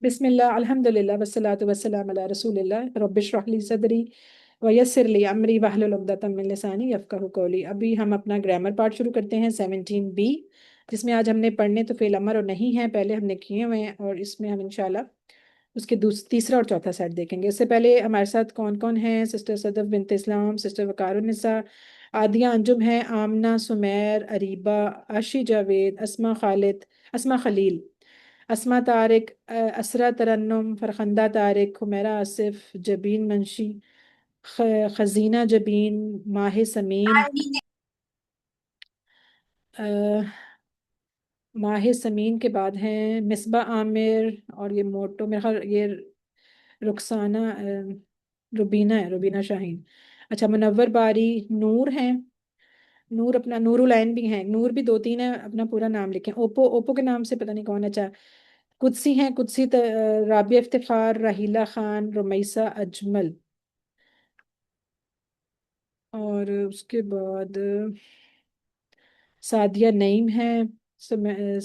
بسم اللہ الحمد للہ والصلاۃ والسلام علی رسول اللہ رب اشرح لی صدری ویسر لی امری واحلل عقدۃ من لسانی یفقہوا قولی۔ ابھی ہم اپنا گرامر پارٹ شروع کرتے ہیں 17B، جس میں آج ہم نے پڑھنے تو فعل امر اور نہیں ہیں، پہلے ہم نے کیے ہوئے ہیں، اور اس میں ہم انشاءاللہ اس کے تیسرا اور چوتھا سیٹ دیکھیں گے۔ اس سے پہلے ہمارے ساتھ کون کون ہیں؟ سسٹر صدف بنت اسلام، سسٹر وقار النساء، عادیہ انجم ہے، آمنہ، سمیر، اریبہ، عاشی جاوید، اسما خالد، اسما خلیل، اسما طارق، اسرا ترنم، فرخندہ طارق، حمیرہ آصف، جبین منشی، خزینہ جبین، ماہ سمین، ماہ سمین کے بعد ہیں مصباح عامر، اور یہ موٹو میرے خیال یہ رخسانہ روبینہ ہے، روبینہ شاہین۔ اچھا، منور باری، نور ہیں، نور اپنا نور العین بھی ہیں، نور بھی دو تین ہیں، اپنا پورا نام لکھیں۔ اوپو، اوپو کے نام سے پتہ نہیں کون ہے۔ اچھا، قدسی ہیں، قدسی رابعہ افتخار، راحیلہ خان، رمیسہ اجمل، اور اس کے بعد سعدیہ نعیم ہے،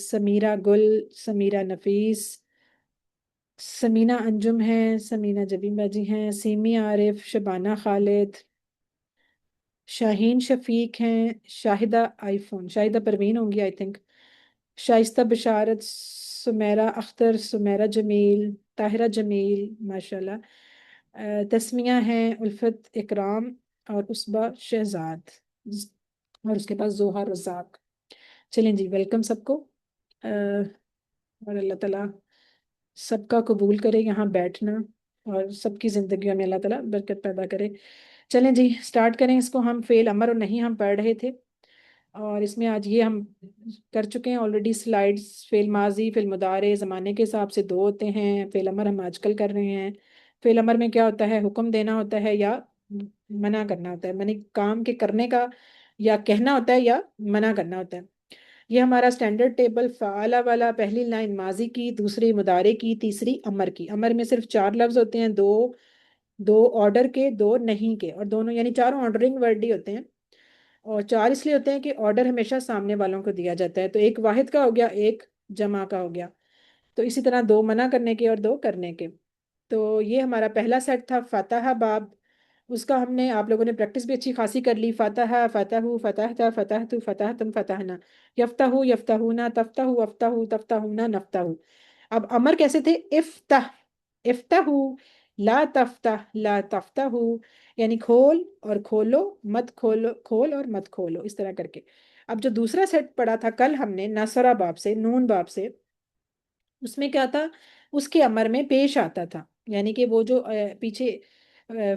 سمیرہ گل، سمیرہ نفیس، سمینہ انجم ہیں، سمینہ جبین باجی ہیں، سیمی عارف، شبانہ خالد، شاہین شفیق ہیں، شاہدہ آئی فون، شاہدہ پروین ہوں گی آئی تھنک، شائستہ بشارت، سمیرہ اختر، سمیرہ جمیل، طاہرہ جمیل، ماشاءاللہ، تسمیہ ہیں، الفت اکرام، اور عصبہ شہزاد، اور اس کے پاس زوہا رزاق۔ چلیں جی، ویلکم سب کو، اور اللہ تعالیٰ سب کا قبول کرے یہاں بیٹھنا، اور سب کی زندگیوں میں اللہ تعالیٰ برکت پیدا کرے۔ چلیں جی سٹارٹ کریں اس کو۔ ہم فعل امر اور نہیں ہم پڑھ رہے تھے، اور اس میں آج یہ ہم کر چکے ہیں آلریڈی سلائیڈز۔ فعل ماضی، فعل مضارع زمانے کے حساب سے دو ہوتے ہیں، فعل امر ہم آج کل کر رہے ہیں۔ فعل امر میں کیا ہوتا ہے؟ حکم دینا ہوتا ہے یا منع کرنا ہوتا ہے، یعنی کام کے کرنے کا یا کہنا ہوتا ہے یا منع کرنا ہوتا ہے۔ یہ ہمارا سٹینڈرڈ ٹیبل فعالہ والا، پہلی لائن ماضی کی، دوسری مضارع کی، تیسری امر کی۔ امر میں صرف 4 لفظ ہوتے ہیں، دو دو آرڈر کے، دو نہیں کے، اور دونوں یعنی چاروں آرڈرنگ ورڈ ہی ہوتے ہیں، اور 4 اس لیے ہوتے ہیں کہ آرڈر ہمیشہ سامنے والوں کو دیا جاتا ہے، تو ایک واحد کا ہو گیا، ایک جمع کا ہو گیا، تو اسی طرح دو منع کرنے کے اور دو کرنے کے۔ تو یہ ہمارا پہلا سیٹ تھا فتح باب، اس کا ہم نے آپ لوگوں نے پریکٹس بھی اچھی خاصی کر لی۔ فتح، فتح، فتحت، فتحت، فتحتم، فتحنا، یفتح، یفتحون، تفتح، افتح، تفتحون، نفتح۔ اب امر کیسے تھے؟ افتح، افتح، لا تفتح، لا تفتح، یعنی کھول اور کھولو، مت کھولو، کھول اور مت کھولو، اس طرح کر کے۔ اب جو دوسرا سیٹ پڑھا تھا کل ہم نے نصرہ باب سے، نون باب سے، اس میں کیا تھا؟ اس کے امر میں پیش آتا تھا، یعنی کہ وہ جو پیچھے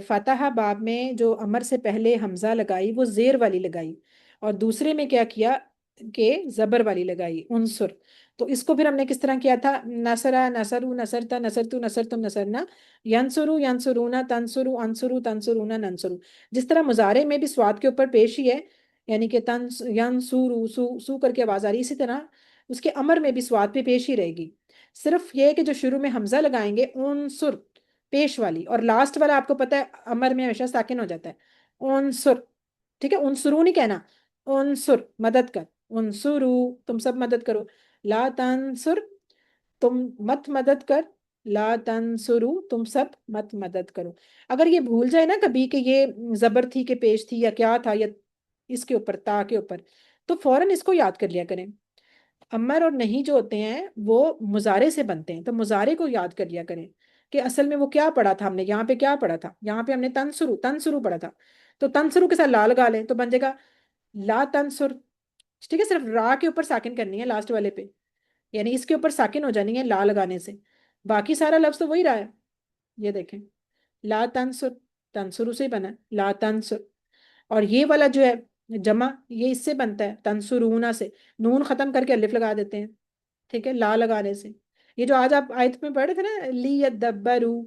فتح باب میں جو امر سے پہلے حمزہ لگائی وہ زیر والی لگائی، اور دوسرے میں کیا کیا کہ زبر والی لگائی، انصر۔ تو اس کو پھر ہم نے کس طرح کیا تھا؟ نصرہ، نصرو، نصرتا، نصرتو، نصرتم، نصرنا، ینصرو، ینصرونا، تنصرو، انصرو، تنصرونا، ننصرو۔ جس طرح مضارع میں بھی سواد کے اوپر پیش ہی ہے، یعنی کہ ینصرو، سو کر کے آواز آ رہی، اسی طرح اس کے امر میں بھی سواد پہ پیش ہی رہے گی، صرف یہ کہ جو شروع میں حمزہ لگائیں گے انصر پیش والی، اور لاسٹ والا آپ کو پتہ ہے امر میں ہمیشہ ساکن ہو جاتا ہے، انصر، ٹھیک ہے؟ انصرو نہیں کہنا، انصر مدد کر، انصرو تم سب مدد کرو، لا تنصر تم مت مدد کر، لا تنصرو تم سب مت مدد کرو۔ اگر یہ بھول جائے نا کبھی کہ یہ زبر تھی کہ پیش تھی یا کیا تھا، یا اس کے اوپر تا کے اوپر، تو فوراً اس کو یاد کر لیا کریں۔ امر اور نہیں جو ہوتے ہیں وہ مضارع سے بنتے ہیں، تو مضارع کو یاد کر لیا کریں کہ اصل میں وہ کیا پڑھا تھا ہم نے، یہاں پہ کیا پڑھا تھا؟ یہاں پہ ہم نے تنسرو، تنسرو پڑھا تھا، تو تنسرو کے ساتھ لا لگا لیں تو بن جائے گا لا تنسر، ٹھیک ہے؟ صرف را کے اوپر ساکن کرنی ہے لاسٹ والے پہ، یعنی اس کے اوپر ساکن ہو جانی ہے لا لگانے سے، باقی سارا لفظ تو وہی رہا ہے۔ یہ دیکھیں، لا تنسر، تنسرو سے ہی بنا ہے لا تنسر، اور یہ والا جو ہے جمع، یہ اس سے بنتا ہے تنسرونا سے، نون ختم کر کے الف لگا دیتے ہیں، ٹھیک ہے، لا لگانے سے۔ یہ جو آج آپ آیت میں پڑھ رہے تھے نا لی یدبرو،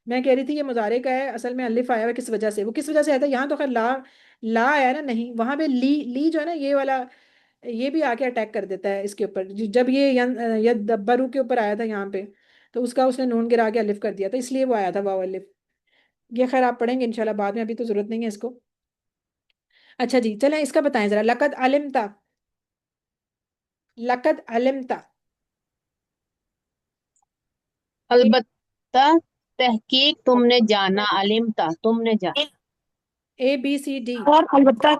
میں کہہ رہی تھی یہ مضارع کا ہے، اصل میں الف آیا ہوا کس وجہ سے؟ وہ کس وجہ سے آیا تھا؟ یہاں تو خیر لا، لا آیا نا، نہیں وہاں پہ لی، لی جو ہے نا یہ والا، یہ بھی آ کے اٹیک کر دیتا ہے اس کے اوپر، جب یہ یدبرو کے اوپر آیا تھا یہاں پہ، تو اس کا اس نے نون گرا کے الف کر دیا تھا، اس لیے وہ آیا تھا واو الف۔ یہ خیر آپ پڑھیں گے انشاءاللہ بعد میں، ابھی تو ضرورت نہیں ہے اس کو۔ اچھا جی چلیں اس کا بتائیں ذرا، لقد علمتا، لقد علمتا، البتہ تحقیق تم نے جانا، علمتا تم نے جانا. ABCD. اور البتہ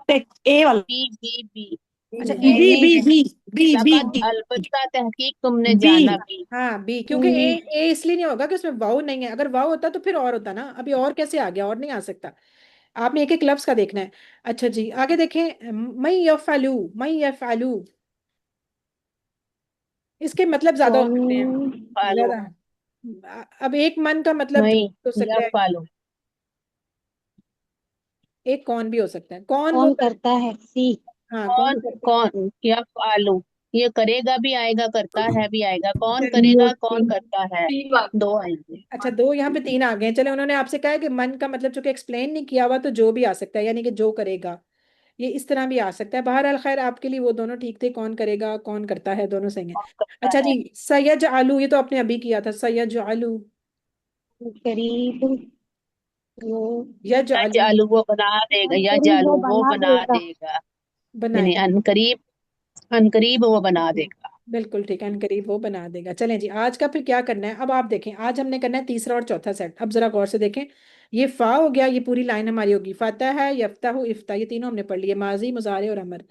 اے والا بی بی بی اچھا بی اے بی بی بی بی لقد البتہ تحقیق تم نے بی جانا بھی. ہاں بی، کیونکہ اے اس لیے نہیں ہوگا کہ اس میں واؤ نہیں ہے، اگر واؤ ہوتا تو پھر اور ہوتا نا، ابھی اور کیسے آ گیا، اور نہیں آ سکتا، آپ نے ایک ایک لفظ کا دیکھنا ہے. اچھا جی آگے دیکھیں، میں یفعلو، میں یفعلو، اس کے مطلب زیادہ ہو کون سکتے ہیں، فالو. زیادہ. اب ایک من کا مطلب میں ہو یا سکتا ہے، فالو. ایک کون بھی ہو سکتا ہے، کون وہ کون کرتا ہے سی ہاں کون کون کرتا کون یا فالو. یہ کرے گا بھی آئے گا، کرتا ہے بھی آئے گا. کون کرے وہ گا، کون کرتا ہے، دو آئیں گے. اچھا دو، یہاں پہ تین آ گئے ہیں. چلے انہوں نے آپ سے کہا ہے کہ من کا مطلب چونکہ ایکسپلین نہیں کیا ہوا تو جو بھی آ سکتا ہے، یعنی کہ جو کرے گا، یہ اس طرح بھی آ سکتا ہے. بہرحال خیر آپ کے لیے وہ دونوں ٹھیک تھے، کون کرے گا کون کرتا ہے، دونوں صحیح ہیں. کون کرتا اچھا ہے. جی سید آلو، یہ تو آپ نے ابھی کیا تھا، سید آلو، قریب وہ یج یا آلو، جالو وہ بنا دے گا، یا قریب جالو وہ وہ بنا بنا دے گا دے گا. بنائے یعنی گا. ان قریب، ان قریب وہ بنا دے گا. بالکل ٹھیک ہے، ان قریب وہ بنا دے گا. چلیں جی آج کا پھر کیا کرنا ہے، اب آپ دیکھیں آج ہم نے کرنا ہے تیسرا اور چوتھا سیٹ. اب ذرا غور سے دیکھیں، یہ فا ہو گیا، یہ پوری لائن ہماری ہوگی، فتح ہے، یفتح، افتح، یہ تینوں ہم نے پڑھ لیے، ماضی مضارع اور امر.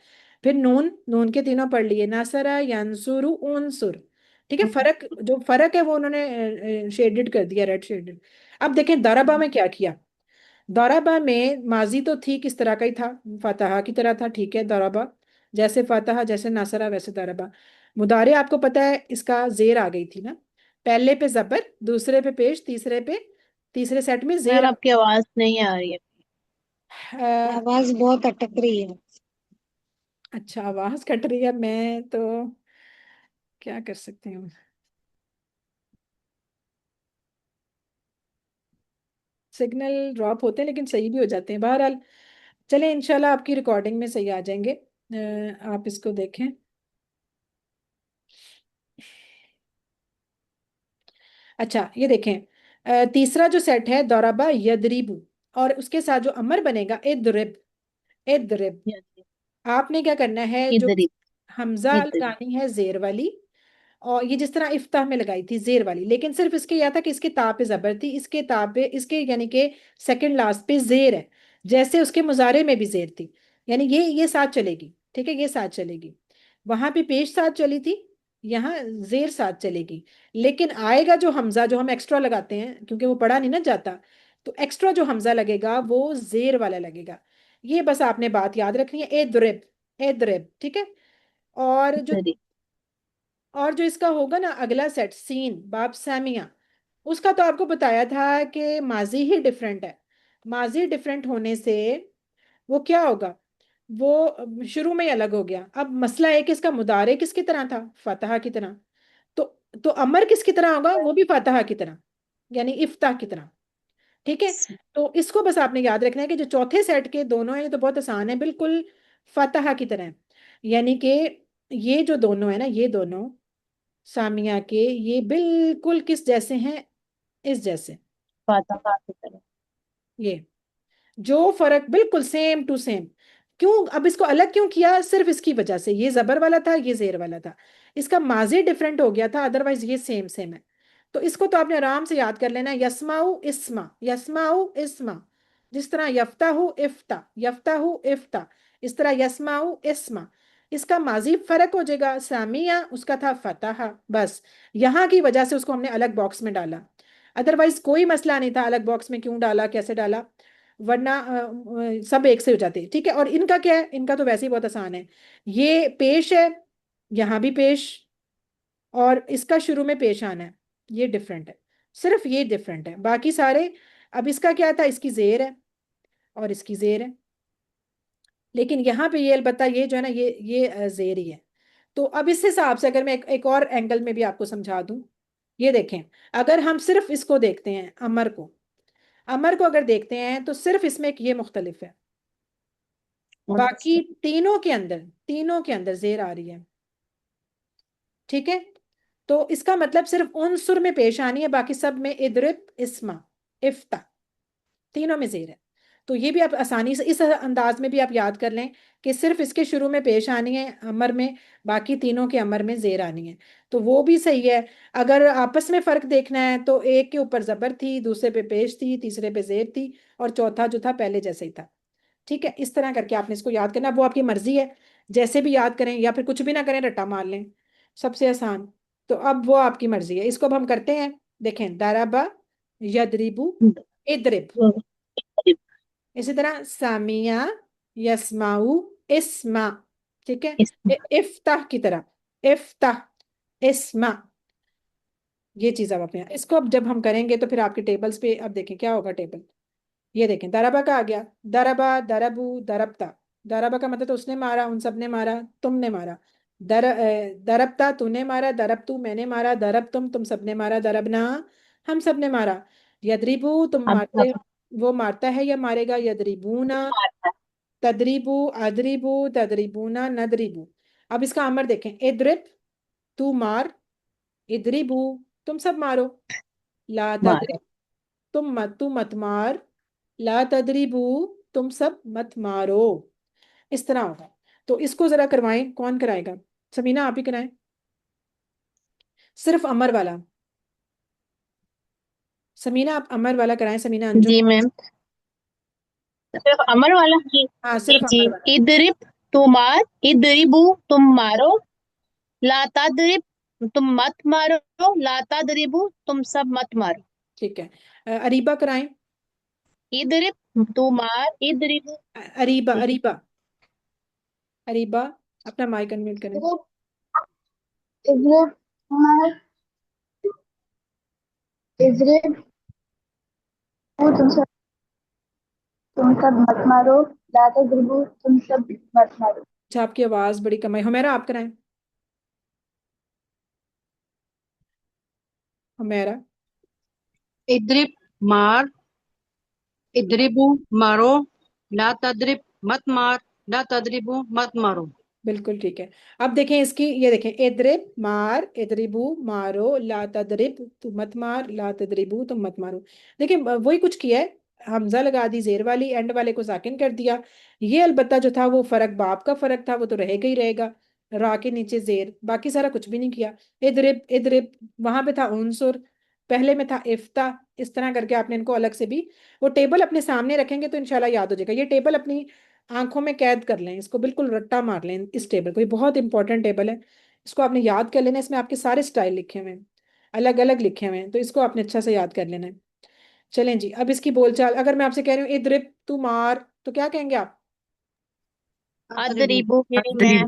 پھر نون، نون کے تینوں پڑھ لیے، نصر، ینصر، انصر. ٹھیک ہے، فرق جو فرق ہے وہ انہوں نے شیڈڈ کر دیا، ریڈ شیڈڈ. اب دیکھیں ضربہ میں کیا کیا. ضربہ میں ماضی تو تھی کس طرح کا ہی تھا، فتح کی طرح تھا، ٹھیک ہے، ضربہ جیسے فتح جیسے نصرہ ویسے ضربہ. مضارع آپ کو پتا ہے اس کا زیر آ گئی تھی نا، پہلے پہ زبر، دوسرے پہ پیش، تیسرے پہ، تیسرے سیٹ میں زیر میم آپ کی آواز نہیں آ رہی ہے. آواز بہت اٹک رہی ہے. اچھا آواز کٹ رہی ہے، میں تو کیا کر سکتی ہوں، سگنل ڈراپ ہوتے ہیں لیکن صحیح بھی ہو جاتے ہیں. بہرحال چلیں انشاءاللہ آپ کی ریکارڈنگ میں صحیح آ جائیں گے. آپ اس کو دیکھیں. اچھا یہ دیکھیں، تیسرا جو سیٹ ہے ضربہ یدریبو، اور اس کے ساتھ جو امر بنے گا اضرب، اضرب. آپ نے کیا کرنا ہے، جو ادھر ہی، حمزہ ادھر ہی. لگانی ہے زیر والی، اور یہ جس طرح افتح میں لگائی تھی زیر والی، لیکن صرف اس کے یہ تھا کہ اس کے تا پہ زبر تھی، اس کے تا پہ، اس کے یعنی کہ سیکنڈ لاسٹ پہ زیر ہے، جیسے اس کے مضارع میں بھی زیر تھی، یعنی یہ ساتھ چلے گی. ٹھیک ہے یہ ساتھ چلے گی، وہاں پہ پیش ساتھ چلی تھی، یہاں زیر ساتھ چلے گی. لیکن آئے گا جو حمزہ جو ہم ایکسٹرا لگاتے ہیں کیونکہ وہ پڑھا نہیں نا جاتا، تو ایکسٹرا جو حمزہ لگے گا وہ زیر والا لگے گا. یہ بس آپ نے بات یاد رکھنی ہے، اے درب، اے درب. ٹھیک ہے، ادھر ہی. اور جو اس کا ہوگا نا اگلا سیٹ سین باب سامیہ، اس کا تو آپ کو بتایا تھا کہ ماضی ہی ڈفرینٹ ہے. ماضی ڈفرینٹ ہونے سے وہ کیا ہوگا، وہ شروع میں ہی الگ ہو گیا. اب مسئلہ ہے کہ اس کا مضارع کس کی طرح تھا، فتح کی طرح. تو تو امر کس کی طرح ہوگا، وہ بھی فتح کی طرح، یعنی افتح کی طرح. ٹھیک ہے، تو اس کو بس آپ نے یاد رکھنا ہے کہ جو چوتھے سیٹ کے دونوں ہیں یہ تو بہت آسان ہے، بالکل فتح کی طرح ہے. یعنی کہ یہ جو دونوں ہیں نا، یہ دونوں سامیہ کے، یہ بالکل کس جیسے ہیں، اس جیسے. فاتحہ کی طرح. یہ جو فرق بالکل سیم ٹو سیم. کیوں اب اس کو الگ کیوں کیا، صرف اس کی وجہ سے، یہ زبر والا تھا یہ زیر والا تھا، اس کا ماضی ڈفرینٹ ہو گیا تھا، ادروائز یہ سیم سیم ہے. تو اس کو تو آپ نے آرام سے یاد کر لینا، یسماؤ اسما، یسماؤ اسما، جس طرح یفتح افتا، یفتح افتا، اس طرح یسماؤ اسما. اس کا ماضی فرق ہو جائے گا، سامیہ اس کا تھا فتح، بس یہاں کی وجہ سے اس کو ہم نے الگ باکس میں ڈالا، ادروائز کوئی مسئلہ نہیں تھا الگ باکس میں کیوں ڈالا کیسے ڈالا، ورنہ سب ایک سے ہو جاتے. ٹھیک ہے، اور ان کا کیا ہے، ان کا تو ویسے ہی بہت آسان ہے، یہ پیش ہے، یہاں بھی پیش، اور اس کا شروع میں پیش آنا ہے، یہ ڈفرینٹ ہے، صرف یہ ڈفرینٹ ہے، باقی سارے. اب اس کا کیا تھا، اس کی زیر ہے اور اس کی زیر ہے، لیکن یہاں پہ یہ البتہ یہ جو ہے نا یہ زیر ہی ہے. تو اب اس حساب سے اگر میں ایک اور اینگل میں بھی آپ کو سمجھا دوں، یہ دیکھیں، اگر ہم صرف اس کو دیکھتے ہیں امر کو، امر کو اگر دیکھتے ہیں تو صرف اس میں ایک یہ مختلف ہے، باقی تینوں کے اندر زیر آ رہی ہے. ٹھیک ہے، تو اس کا مطلب صرف عنصر میں پیش آنی ہے، باقی سب میں ادرب اسما، افتا، تینوں میں زیر ہے. تو یہ بھی آپ آسانی سے اس انداز میں بھی آپ یاد کر لیں کہ صرف اس کے شروع میں پیش آنی ہے امر میں، باقی تینوں کے امر میں زیر آنی ہے، تو وہ بھی صحیح ہے۔ اگر آپس میں فرق دیکھنا ہے تو ایک کے اوپر زبر تھی، دوسرے پہ پیش تھی، تیسرے پہ زیر تھی، اور چوتھا جو تھا پہلے جیسے ہی تھا۔ ٹھیک ہے، اس طرح کر کے آپ نے اس کو یاد کرنا، وہ آپ کی مرضی ہے، جیسے بھی یاد کریں یا پھر کچھ بھی نہ کریں، رٹا مار لیں، سب سے آسان۔ تو اب وہ آپ کی مرضی ہے، اس کو اب ہم کرتے ہیں۔ دیکھیں، دارابا، یدریبو، ادرب۔ اسی طرح سامیہ، یسماؤ، اسما، ٹھیک ہے، افتح کی طرح، افتح، اسما، یہ چیز اب اپنے اس کو اب جب ہم کریں گے تو پھر آپ کے ٹیبلز پہ اب دیکھیں کیا ہوگا ٹیبل۔ یہ دیکھیں دربا کا آ گیا، دربا، دربو، دربتا۔ دربا کا مطلب تو اس نے مارا، ان سب نے مارا، تم نے مارا۔ دربتا تو نے مارا، درب تو میں نے مارا، درب تم سب نے مارا، دربنا ہم سب نے مارا۔ یدریبو تم اب مارتے، وہ مارتا ہے یا مارے گا، یدریبونا، تدریبو، ادریبو، تدریبونا، ندریبو۔ اب اس کا امر دیکھیں، ادرب تو مار، ادریبو تم سب مارو، لا مارو، تدرب تو مت مار، لا تدریبو تم سب مت مارو، اس طرح ہوگا۔ تو اس کو ذرا کروائیں، کون کرائے گا؟ سمینہ آپ ہی کرائیں، صرف امر والا۔ سمینہ آپ امر والا کرائیں، سمینہ انجم۔ جی میم، صرف امر والا جی؟ ہاں جی صرف جی، امر والا۔ ادرب تو مار، ادربو تم مارو، لا تدرب تم مت مارو، لا تدربو تم سب مت مارو۔ ٹھیک ہے، اریبہ کرائیں، ادرب تو مار، ادربو اریبہ، اریبہ، اریبہ اپنا مائک انمیوٹ کریں۔ اضرب مار، اضرب تم سب مت مارو، لا تضربو تم سب مت مارو۔ اچھا، آپ کی آواز بڑی کم آئی، ہمیرا آپ کرائیں، ہمیرا۔ اضرب مار، اضربو مارو، لا تضرب مت مار، لا تضربو مت مارو۔ بالکل ٹھیک ہے۔ اب دیکھیں اس کی، یہ دیکھیں، ادرب مار، ادربو مارو، لا تدرب تو مت مار، لا تدربو تم مت مارو۔ دیکھیں وہی کچھ کیا ہے، حمزہ لگا دی، زیر والی، اینڈ والے کو ساکن کر دیا۔ یہ البتہ جو تھا وہ فرق باپ کا فرق تھا، وہ تو رہے گا ہی رہے گا، را کے نیچے زیر، باقی سارا کچھ بھی نہیں کیا۔ ادرب، ادرب وہاں پہ تھا عنصر، پہلے میں تھا افتح، اس طرح کر کے آپ نے ان کو الگ سے بھی، وہ ٹیبل اپنے سامنے رکھیں گے تو انشاءاللہ یاد ہو جائے گا۔ یہ ٹیبل اپنی آنکھوں میں قید کر لیں، اس کو بالکل رٹا مار لیں، اس ٹیبل کو، یہ بہت امپورٹنٹ ٹیبل ہے، اس کو آپ نے یاد کر لینا، اس میں آپ کے سارے سٹائل لکھے ہوئے ہیں، الگ الگ لکھے ہوئے ہیں، تو اس کو آپ نے اچھا سے یاد کر لینا ہے۔ چلیں جی، اب اس کی بول چال، اگر میں آپ سے کہہ رہی ہوں ادرب تو مار، تو کیا کہیں گے آپ؟ ادریبو یعنی میں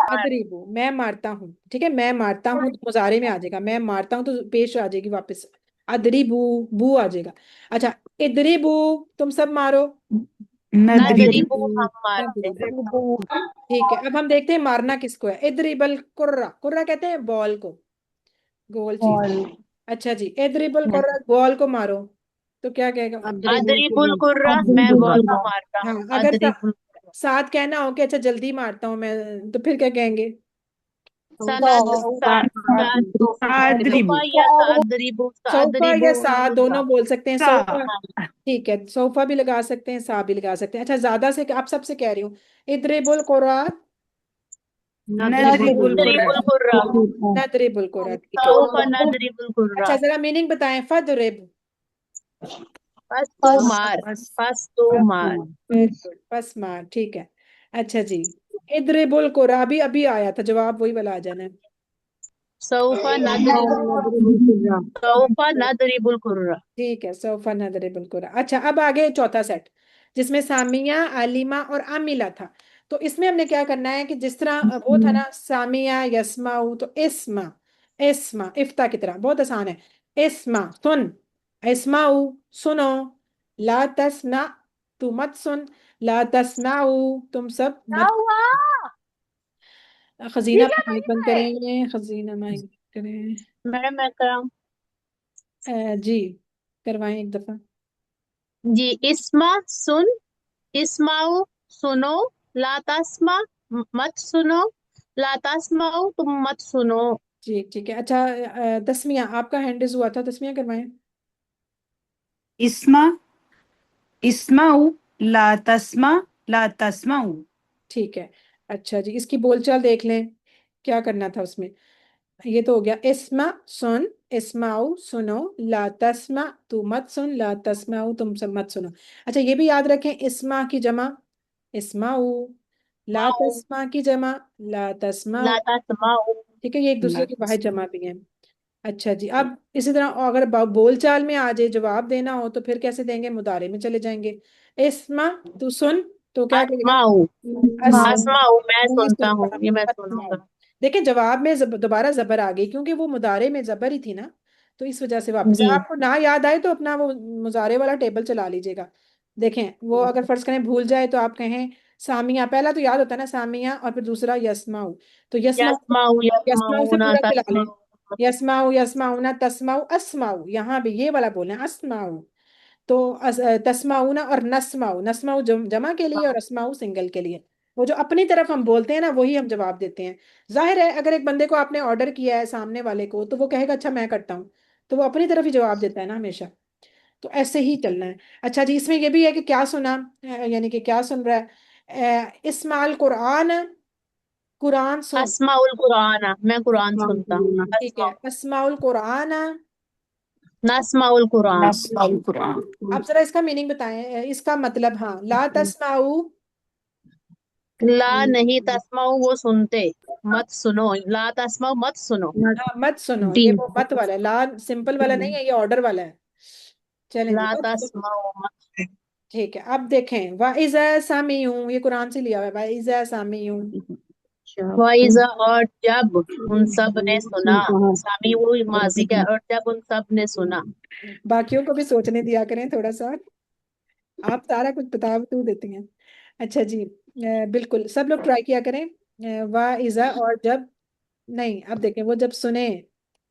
ادریبو، میں مارتا ہوں، ٹھیک ہے، میں مارتا ہوں تو مضارع میں آ جائے گا، میں مارتا ہوں تو پیش آ جائے گی واپس، ادریبو، بو آ جائے گا۔ اچھا، ادریبو تم سب مارو، ندریبو ندریبو، ہم مارتے ندریبو۔ ٹھیک ہے، اب ہم دیکھتے ہیں مارنا کس کو ہے۔ ادریب القرہ، قرہ کہتے ہیں بال کو، گول چیز۔ اچھا جی، ادریب القرہ، بال کو مارو، تو کیا کہے گا؟ ادریب القرہ، میں بال کو مارتا ہاں، ہوں، اگر ادریب ساتھ کہنا ہو کہ اچھا جلدی مارتا ہوں میں، تو پھر کیا کہیں گے؟ سند صوفہ یا سادریبو، صوفہ یا سادریبو سا دونوں بول سکتے ہیں، صوفہ، ٹھیک ہے، صوفہ بھی لگا سکتے ہیں، سا بھی لگا سکتے ہیں۔ اچھا، زیادہ سے آپ سب سے کہہ رہی ہوں، ادریب القرہ، ندریب القرہ، ندریب القرہ، ٹھیک ہے۔ صوفہ ندریب القرہ، اچھا ذرا میننگ بتائیں، فدرب، پس تو مار، پس تو مار، بالکل، پس مار، ٹھیک ہے۔ اچھا جی، ادرب القرہ، ابھی آیا تھا جواب، وہی والا آ جانا ہے۔ صوفہ ندریب، صوفہ ندریب القرہ۔ ٹھیک ہے، سوفا نضرب القرآن۔ اچھا، اب آگے چوتھا سیٹ جس میں سامیہ، علیمہ اور عاملہ تھا، تو اس میں ہم نے کیا کرنا ہے کہ جس طرح وہ تھا نا سامیہ یسمعو، تو اسما، اسما افتح کی طرح، بہت آسان ہے، اسما سن، اسمعو سنو، لا تسمع تو مت سن، لا تسمعو تم سب مت۔ خزینہ مائک بند کریں، خزینہ مائک بند کریں، میڈم میں کرام جی کروائیں ایک دفعہ۔ جی، اسما سن، اسماؤ سنو، لا تسمع مت سنو، لا تسمعو تم مت سنو۔ ٹھیک ہے۔ اچھا، تسمیہ آپ کا ہینڈز ہوا تھا، تسمیہ کروائیں۔ اسما، اسمعوا لا تسمع لا تسمعوا. ٹھیک ہے. اچھا جی، اس کی بول چال دیکھ لیں، کیا کرنا تھا اس میں. یہ تو ہو گیا اسمع سن، اسمعو سنو، لا تسمع تو مت سن، لا تسمعو تم سب مت سنو. اچھا یہ بھی یاد رکھیں، اسمع کی جمع اسمعو، لا تسمع کی جمع لا تسمعو. لا تسمعوا. ٹھیک ہے، یہ ایک دوسرے لا کی واحد تسمع. جمع بھی ہیں. اچھا جی، اب اسی طرح اگر بول چال میں آ جائے جواب دینا ہو تو پھر کیسے دیں گے؟ مضارع میں چلے جائیں گے. اسمع تو سن، تو کیا کہے گا؟ اسمعوا. اسمعوا. اسمعوا میں میں سنتا ہوں، سنتا یہ ہوں، میں سنوں اسمعو. گا. دیکھیں جواب میں دوبارہ زبر آ گئی کیونکہ وہ مضارع میں زبر ہی تھی نا، تو اس وجہ سے واپس ہے. جی. آپ کو نہ یاد آئے تو اپنا وہ مضارع والا ٹیبل چلا لیجیے گا. دیکھیں وہ اگر فرض کریں بھول جائے تو آپ کہیں سامیہ، پہلا تو یاد ہوتا ہے نا سامیہ، اور پھر دوسرا یسمعو. تو یسمعو، یسمعوا یسمعو سے یسمعون پورا چلا لیں. تسمعوا. یسمعو یسمعون تسمعو اسمعو، یہاں بھی یہ والا بولنا ہے اسمعو. تو تسمعون اور نسمعو، نسمعو جمع کے لیے اور اسمعو سنگل کے لیے. وہ جو اپنی طرف ہم بولتے ہیں نا وہی ہم جواب دیتے ہیں. ظاہر ہے اگر ایک بندے کو آپ نے آرڈر کیا ہے سامنے والے کو تو وہ کہے گا اچھا میں کرتا ہوں، تو وہ اپنی طرف ہی جواب دیتا ہے نا ہمیشہ. تو ایسے ہی چلنا ہے. اچھا جی، اس میں یہ بھی ہے کہ کیا سنا، یعنی کہ کیا سن رہا ہے. اسمع القرآن، قرآن سن. اسمع القرآن میں قرآن سنتا ہوں. ٹھیک ہے، اسمع القرآن. نسمع القرآن. نسمع القرآن. آپ ذرا اس کا میننگ بتائیں، اس کا مطلب. ہاں، لا تسمعو. لا نہیں تسمعوا وہ سنتے، مت سنو. لا تسمعوا مت سنو. ہاں مت سنو، ڈی. یہ وہ مت والا ہے، لا سمپل والا نہیں ہے، یہ آرڈر والا ہے. چلیں جی. لا تسمعوا مت. ٹھیک ہے، اب دیکھیں وَإِذَا سَمِعُوا، یہ قرآن سے لیا ہوا ہے. وَإِذَا سَمِعُوا. وَإِذَا اور جب ان سب نے سنا. سامعوا ماضی کا، اور جب ان سب نے سنا. باقیوں کو بھی سوچنے دیا کریں تھوڑا سا، آپ سارا کچھ بتا تو دیتی ہیں. اچھا جی، بالکل سب لوگ ٹرائی کیا کریں. وَإِذَا اور جب نہیں، اب دیکھیں وہ جب سنے.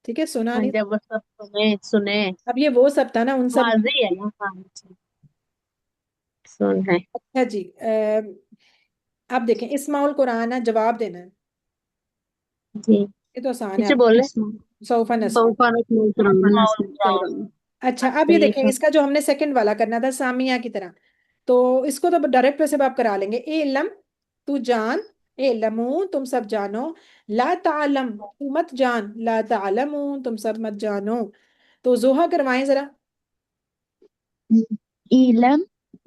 ٹھیک ہے، سنا نہیں، جب وہ سب سنے اب یہ وہ سب تھا نا ان سب. ماضی ہے نا. ہاں سن ہے. اچھا جی، اب دیکھیں اسماع القرآن جواب دینا ہے. جی یہ تو آسان ہے، پیچھے آپ بولے. سوف نسمع. سوف نسمع اسمع القرآن. القرآن. اچھا اب یہ دیکھیں اس کا جو ہم نے سیکنڈ والا کرنا تھا سامیہ کی طرح، تو اس کو تو ڈائریکٹ ویسے آپ کرا لیں گے. اے علم تو جان، اے علمو تم سب جانو، لا تعلم تو مت جان، لا تعلمو تم سب مت جانو. تو زوہا کروائیں ذرا. علم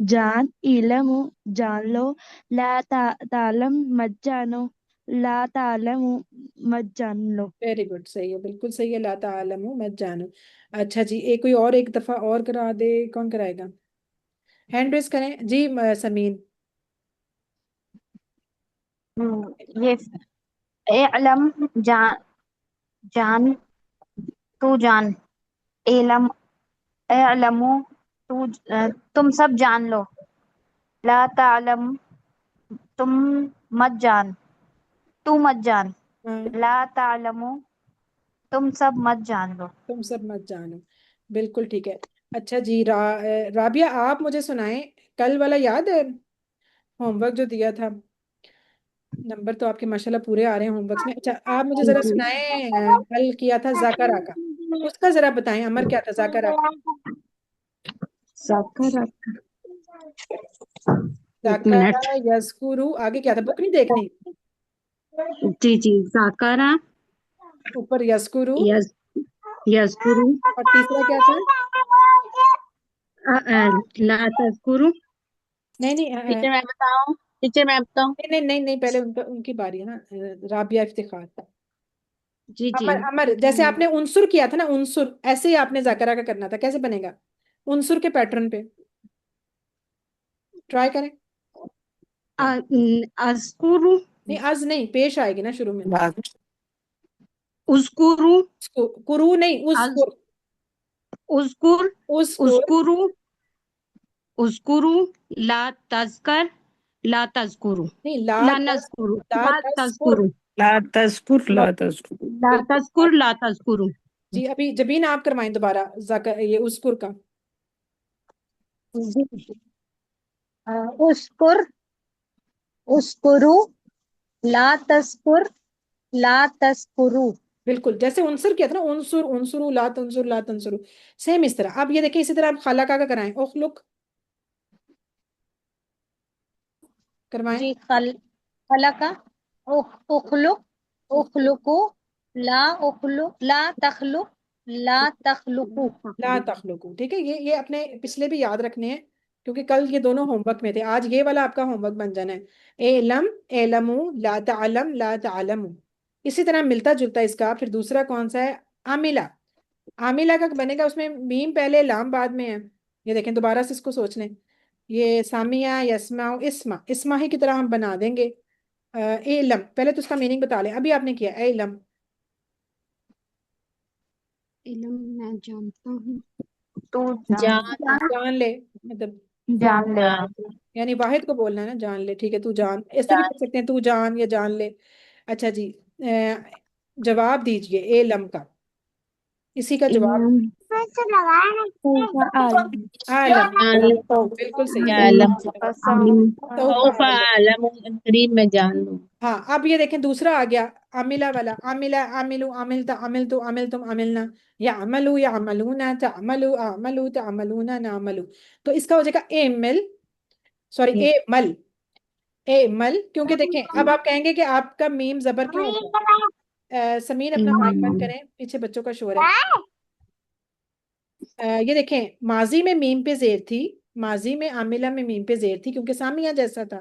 جان، علم جان لو، لا تعلم مت جانو، لا تعلم مت جان لو. ویری گڈ، صحیح ہے، بالکل صحیح ہے، لا تعلمو مت جانو. اچھا جی، ایک کوئی اور ایک دفعہ اور کرا دے، کون کرائے گا؟ ہینڈ ریز کریں جی. سمین. یہ علم جان، جان تو جان، علم علم تو تم سب جان لو، لا تعلم تم مت جان، تو مت جان، ہاں، لا تعلم تم سب مت جان لو. تم سب مت جانو، بالکل ٹھیک ہے. اچھا جی، رابعہ آپ مجھے سنائیں، کل والا یاد ہے ہوم ورک جو دیا تھا؟ نمبر تو آپ کے ماشاءاللہ پورے آ رہے ہیں ہوم ورکس میں. اچھا آپ مجھے ذرا سنائیں، کل کیا تھا ذاکرہ کا، اس کا ذرا بتائیں. امر کیا تھا ذاکرہ کا؟ ذاکرہ. ایک منٹ. ذاکرہ یذکرو، آگے کیا تھا؟ بک نہیں دیکھنی، جی جی. ذاکرہ اوپر یذکرو، یذکرو. اور تیسرا کیا تھا؟ لا تذکرو. نہیں نہیں ٹیچر میں بتاؤں، ٹیچر میں بتاؤں. نہیں نہیں نہیں، پہلے ان کی باری ہے نا. رابعہ افتخار. جی جی. امر جیسے آپ نے عنصر کیا تھا نا، عنصر ایسے ہی آپ نے ذاکرہ کا کرنا تھا. کیسے بنے گا؟ عنصر کے پیٹرن پہ ٹرائی کریں. اذکرو. نہیں از نہیں، پیش آئے گی نا شروع میں. اذکرو. کرو نہیں، اذکر. اذکر. اذکر. اذکرو. اذکرو. لا تذکر. لا تذکرو. نہیں، لا نذکرو. لا لا تذکر. تذکرو. لا تذکر لا تذکر. لا بالکل. تذکر. لا تذکرو. جی ابھی جبین آپ کروائیں دوبارہ یہ اذکر کا. اذکر، اذکرو، لا تذکر، لا تذکرو. بالکل جیسے عنصر کیا تھا نا، عنصر عنصرو لا تنصر لا تنصرو، سیم اس طرح. اب یہ دیکھیں اسی طرح آپ خالقہ کا کرائیں. اخلق. کروائیں. جی خلق اخلق اخلقو لا تخلق لا تخلقو. لا تخلقو. ٹھیک ہے، یہ اپنے پچھلے بھی یاد رکھنے ہیں کیونکہ کل یہ دونوں ہوم ورک میں تھے. آج یہ والا آپ کا ہوم ورک بن جانا ہے. اعلم اعلمو لا تعلم لا تعلمو. اسی طرح ملتا جلتا اس کا پھر دوسرا کون سا ہے؟ عاملہ. عاملہ کا بنے گا، اس میں میم پہلے لام بعد میں ہے. یہ دیکھیں دوبارہ سے اس کو سوچ لیں. یہ سامیہ یسما اسما، اسما ہی کی طرح ہم بنا دیں گے. علم پہلے تو اس کا میننگ بتا لیں. ابھی آپ نے کیا علم. علم میں جانتا ہوں. تو جان لے، مطلب جان لے. یعنی واحد کو بولنا ہے نا، جان لے. ٹھیک ہے، تو جان ایسے بھی کر سکتے ہیں، تو جان یا جان لے. اچھا جی، جواب دیجئے علم کا. اسی کا جواب عالم. بالکل صحیح. عالم سوف سوف اعلم قریب میں جان لوں. ہاں، اب یہ دیکھیں دوسرا آ گیا عاملہ والا. عاملہ عاملو عاملتا عاملتو عاملتم عاملنا یعملو یعملون تعملو اعملو تعملون نعملو. تو اس کا ہو جائے گا اعمل، سوری اعمل. اعمل کیونکہ دیکھیں اب آپ کہیں گے کہ آپ کا میم زبر کیوں ہوتا ہے. سمین اپنا مائک بند کریں، پیچھے بچوں کا شور ہے. یہ دیکھیں ماضی میں میم پہ زیر تھی، ماضی میں عاملہ میں میم پہ زیر تھی کیونکہ سامیہ جیسا تھا.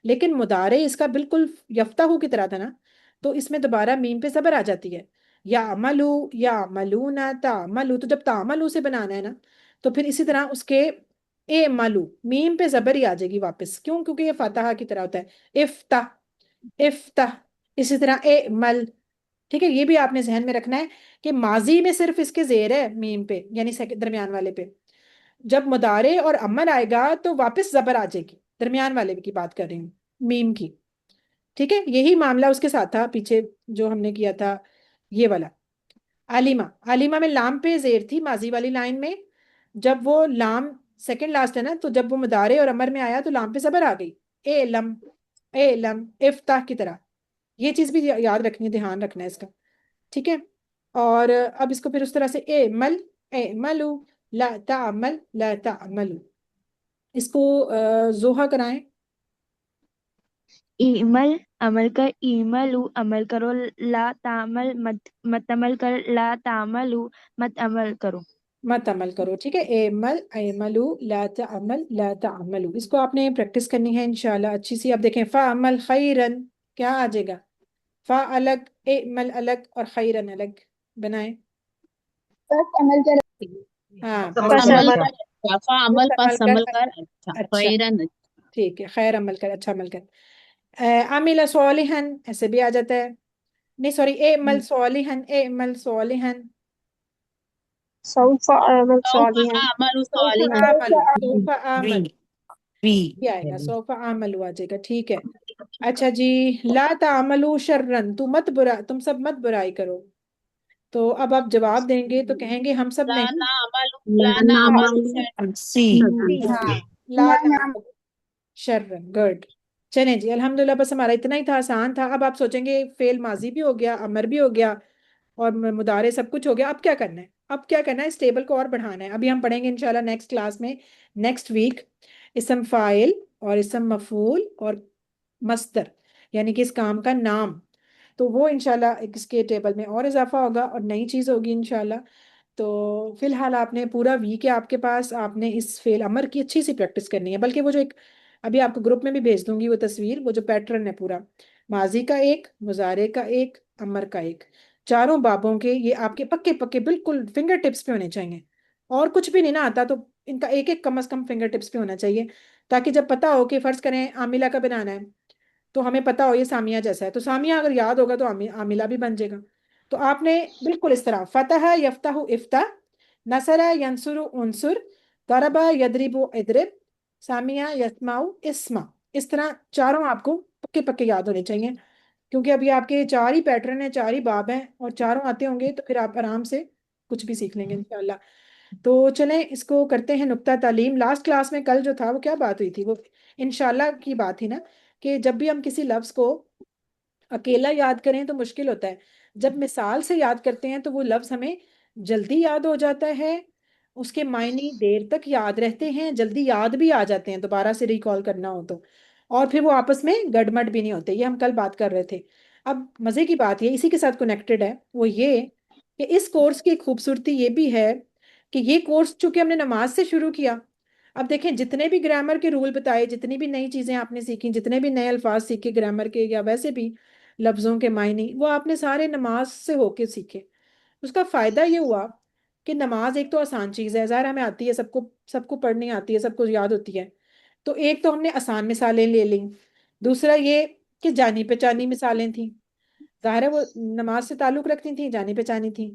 لیکن مضارع اس کا بالکل یفتح کی طرح تھا نا، تو اس میں دوبارہ میم پہ زبر آ جاتی ہے. یا عملو یا عملون تعملو. تو جب تعملو سے بنانا ہے نا تو پھر اسی طرح اس کے اے ملو میم پہ زبر ہی آ جائے گی واپس. کیوں؟ کیونکہ یہ فاتحہ کی طرح ہوتا ہے. افتح افتح. اسی طرح اے مل. ٹھیک ہے، یہ بھی آپ نے ذہن میں رکھنا ہے کہ ماضی میں صرف اس کے زیر ہے میم پہ، یعنی درمیان والے پہ. جب مضارع اور عمل آئے گا تو واپس زبر آ جائے گی. درمیان والے کی بات کر رہی ہوں، میم کی. ٹھیک ہے، یہی معاملہ اس کے ساتھ تھا پیچھے جو ہم نے کیا تھا یہ والا. علیمہ، علیمہ میں لام پہ زیر تھی ماضی والی لائن میں. جب وہ لام سیکنڈ لاسٹ ہے نا، تو جب وہ مضارع اور امر میں آیا تو لام پہ زبر آ گئی. اے لم اے لم افتح کی طرح. یہ چیز بھی یاد رکھنی ہے، دھیان رکھنا ہے اس کا. ٹھیک ہے، اور اب اس کو پھر اس طرح سے اے مل اے ملو لا تعمل لا تعملو. اس کو زوحا کرائیں. ایمل عمل کر، ایملو عمل کرو، لا تعمل مت عمل کر، لا تعملو مت عمل کرو. مت عمل کرو. ٹھیک ہے، اعمل اعملو لا تعمل لا تعملو. اس کو آپ نے پریکٹس کرنی ہے انشاءاللہ اچھی سی. اب دیکھیں فعمل خیرن کیا آ جائے گا؟ فا الگ، اعمل الگ اور خیرن الگ. بنائیں. ہاں عمل کر عمل پس عمل کر اچھا. خیرن. ٹھیک ہے، خیر عمل کر، اچھا عمل کر. عامل صالحن ایسے بھی آ جاتا ہے. نہیں سوری، اعمل صالحن اعمل صالحن. سوف أعمل سوف صالحا. اعمل سوف صالحا. اعمل سوف وی اعمل وی یہ آئے گا، سوف اعمل آ جائے گا. ٹھیک ہے. اچھا جی، لا تعملوا شرن، تم سب مت برائی کرو. تو اب آپ جواب دیں گے تو کہیں گے ہم سب لا نہیں. لا نعمل سی ہاں، لا نعمل شرن. گڈ. چلیں جی الحمدللہ، بس ہمارا اتنا ہی تھا، آسان تھا. اب آپ سوچیں گے فعل ماضی بھی ہو گیا، امر بھی ہو گیا اور مضارع سب کچھ ہو گیا، اب کیا کرنا ہے؟ اب کیا کرنا ہے؟ اس ٹیبل کو اور بڑھانا ہے. ابھی ہم پڑھیں گے انشاءاللہ نیکسٹ کلاس میں، نیکسٹ ویک، اسم فاعل اور اسم مفعول اور مصدر، یعنی کہ اس کام کا نام. تو وہ انشاءاللہ اس کے ٹیبل میں اور اضافہ ہوگا اور نئی چیز ہوگی انشاءاللہ. تو فی الحال آپ نے پورا ویک ہے آپ کے پاس، آپ نے اس فعل امر کی اچھی سی پریکٹس کرنی ہے. بلکہ وہ جو ایک ابھی آپ کو گروپ میں بھی بھیج دوں گی وہ تصویر، وہ جو پیٹرن ہے پورا، ماضی کا ایک، مضارع کا ایک، امر کا ایک، چاروں بابوں کے یہ آپ کے پکے پکے بالکل فنگر ٹپس پہ ہونے چاہیے. اور کچھ بھی نہیں نہ آتا تو ان کا ایک ایک کم از کم فنگر ٹپس پہ ہونا چاہیے، تاکہ جب پتا ہو کہ فرض کریں عاملہ کا بنانا ہے تو ہمیں پتا ہو یہ سامیہ جیسا ہے، تو سامیہ اگر یاد ہوگا تو عاملہ بھی بن جائے گا. تو آپ نے بالکل اس طرح فتح یفتح افتح، نصر ینصر انصر، ضرب یضرب اضرب، سامیہ یسمع اسمع، اس طرح چاروں آپ کو پکے پکے یاد ہونے چاہیے. کیونکہ ابھی آپ کے چار ہی پیٹرن ہیں، چار ہی باب ہیں اور چاروں آتے ہوں گے تو پھر آپ آرام سے کچھ بھی سیکھ لیں گے انشاءاللہ. تو چلیں اس کو کرتے ہیں نقطہ تعلیم. لاسٹ کلاس میں کل جو تھا وہ کیا بات ہوئی تھی؟ وہ انشاءاللہ کی بات تھی نا، کہ جب بھی ہم کسی لفظ کو اکیلا یاد کریں تو مشکل ہوتا ہے، جب مثال سے یاد کرتے ہیں تو وہ لفظ ہمیں جلدی یاد ہو جاتا ہے، اس کے معنی دیر تک یاد رہتے ہیں، جلدی یاد بھی آ جاتے ہیں دوبارہ سے ریکال کرنا ہو تو. اور پھر وہ آپس میں گڑمڑ بھی نہیں ہوتے. یہ ہم کل بات کر رہے تھے. اب مزے کی بات یہ اسی کے ساتھ کنیکٹڈ ہے، وہ یہ کہ اس کورس کی ایک خوبصورتی یہ بھی ہے کہ یہ کورس چونکہ ہم نے نماز سے شروع کیا. اب دیکھیں جتنے بھی گرامر کے رول بتائے، جتنی بھی نئی چیزیں آپ نے سیکھی، جتنے بھی نئے الفاظ سیکھے گرامر کے یا ویسے بھی لفظوں کے معنی، وہ آپ نے سارے نماز سے ہو کے سیکھے. اس کا فائدہ یہ ہوا کہ نماز ایک تو آسان چیز ہے، ظاہر ہمیں آتی ہے، سب کو پڑھنی آتی ہے، سب کو یاد ہوتی ہے. تو ایک تو ہم نے آسان مثالیں لے لیں. دوسرا یہ کہ جانی پہچانی مثالیں تھیں، ظاہر ہے وہ نماز سے تعلق رکھتی تھیں، جانی پہچانی تھیں.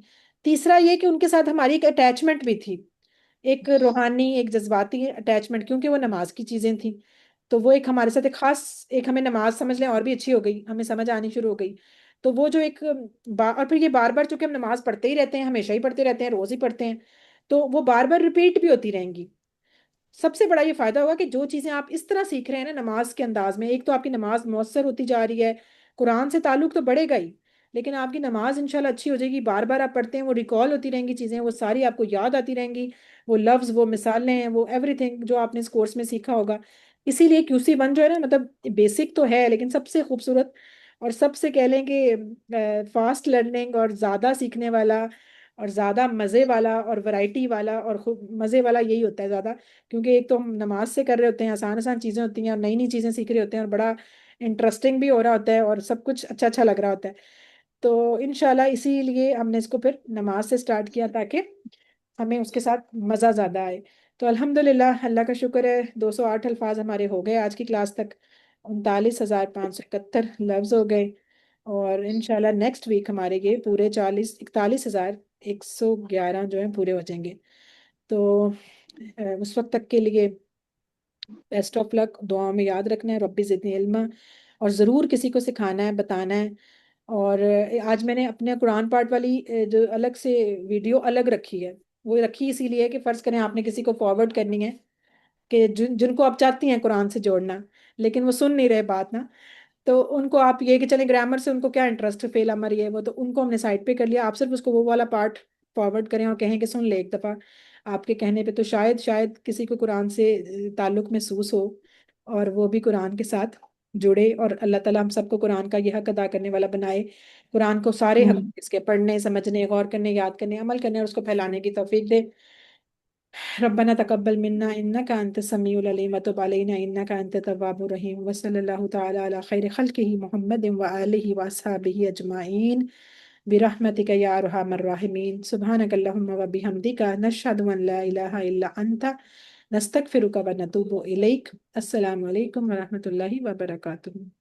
تیسرا یہ کہ ان کے ساتھ ہماری ایک اٹیچمنٹ بھی تھی، ایک روحانی ایک جذباتی اٹیچمنٹ، کیونکہ وہ نماز کی چیزیں تھیں. تو وہ ایک ہمارے ساتھ ایک خاص، ایک ہمیں نماز سمجھ لیں اور بھی اچھی ہو گئی، ہمیں سمجھ آنی شروع ہو گئی. تو وہ جو ایک اور پھر یہ بار بار چونکہ ہم نماز پڑھتے ہی رہتے ہیں، ہمیشہ ہی پڑھتے رہتے ہیں، روز ہی پڑھتے ہیں، تو وہ بار بار ریپیٹ بھی ہوتی رہیں گی. سب سے بڑا یہ فائدہ ہوگا کہ جو چیزیں آپ اس طرح سیکھ رہے ہیں نا نماز کے انداز میں، ایک تو آپ کی نماز مؤثر ہوتی جا رہی ہے، قرآن سے تعلق تو بڑھے گا ہی، لیکن آپ کی نماز انشاءاللہ اچھی ہو جائے گی. بار بار آپ پڑھتے ہیں، وہ ریکال ہوتی رہیں گی چیزیں، وہ ساری آپ کو یاد آتی رہیں گی، وہ لفظ، وہ مثالیں، وہ ایوری تھنگ جو آپ نے اس کورس میں سیکھا ہوگا. اسی لیے QC1 جو ہے نا، مطلب بیسک تو ہے لیکن سب سے خوبصورت اور سب سے کہہ لیں کہ فاسٹ لرننگ اور زیادہ سیکھنے والا اور زیادہ مزے والا اور ورائٹی والا اور خوب مزے والا یہی ہوتا ہے زیادہ. کیونکہ ایک تو ہم نماز سے کر رہے ہوتے ہیں، آسان آسان چیزیں ہوتی ہیں اور نئی نئی چیزیں سیکھ رہے ہوتے ہیں اور بڑا انٹرسٹنگ بھی ہو رہا ہوتا ہے اور سب کچھ اچھا اچھا لگ رہا ہوتا ہے. تو انشاءاللہ اسی لیے ہم نے اس کو پھر نماز سے سٹارٹ کیا تاکہ ہمیں اس کے ساتھ مزہ زیادہ آئے. تو الحمدللہ اللہ کا شکر ہے 208 الفاظ ہمارے ہو گئے آج کی کلاس تک، 39,571 لفظ ہو گئے. اور انشاءاللہ نیکسٹ ویک ہمارے یہ پورے 41,011 جو ہیں پورے ہو جائیں گے. تو اس وقت تک کے لیے بیسٹ آف لک، دعاؤں میں یاد رکھنا ہے ربی زدنی علما، اور ضرور کسی کو سکھانا ہے، بتانا ہے. اور آج میں نے اپنے قرآن پاٹ والی جو الگ سے ویڈیو الگ رکھی ہے، وہ رکھی اسی لیے کہ فرض کریں آپ نے کسی کو فارورڈ کرنی ہے کہ جن کو آپ چاہتی ہیں قرآن سے جوڑنا لیکن وہ سن نہیں رہے بات نا، تو ان کو آپ یہ کہ چلیں گرامر سے ان کو کیا انٹرسٹ فیل امر یہ وہ، تو ان کو ہم نے سائڈ پہ کر لیا. آپ صرف اس کو وہ والا پارٹ فارورڈ کریں اور کہیں کہ سن لے ایک دفعہ آپ کے کہنے پہ، تو شاید کسی کو قرآن سے تعلق محسوس ہو اور وہ بھی قرآن کے ساتھ جڑے. اور اللہ تعالیٰ ہم سب کو قرآن کا یہ حق ادا کرنے والا بنائے، قرآن کو سارے حق اس کے پڑھنے، سمجھنے، غور کرنے، یاد کرنے، عمل کرنے اور اس کو پھیلانے کی توفیق دے. ربنا تقبل منا انك انت السميع العليم وتب علينا انك انت التواب الرحيم وصلى الله تعالى على خير خلقه محمد واله واصحابه اجمعين برحمتك يا ارحم الراحمين. سبحانك اللهم وبحمدك نشهد ان لا اله الا انت نستغفرك ونتوب اليك. السلام علیکم ورحمۃ اللہ وبرکاتہ.